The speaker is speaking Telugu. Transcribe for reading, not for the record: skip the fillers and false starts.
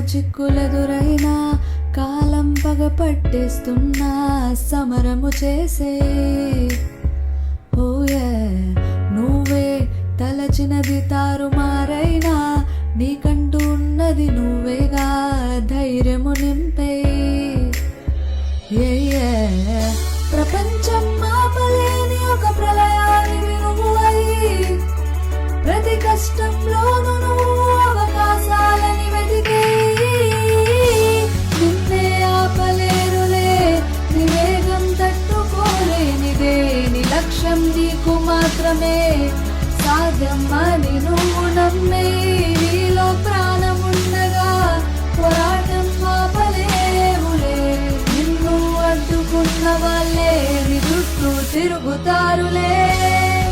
చిక్కులెదురైనా కాలం పగపట్టేస్తున్నా సమరము చేసే ఓయే నువ్వే తలచినది తారుమారైనా నీకంటూ ఉన్నది నువ్వేగా ధైర్యము నింపే ప్రపంచం ఆపలేని ఒక ప్రళయానికి నువ్వై ప్రతి కష్టంలోనూ నువ్వు అవకాశాలని వెతికే నిన్నే ఆపలేరులే నీ వేగం తట్టుకోలేనిదే నీ లక్ష్యం నీకు మాత్రమే సాధ్యం అని నువ్వు నమ్మే నీలో ప్రాణముండగా పోరాటం ఆపలేవులే నిన్ను అడ్డుకున్న వాళ్ళే నీ చుట్టూ తిరుగుతారులే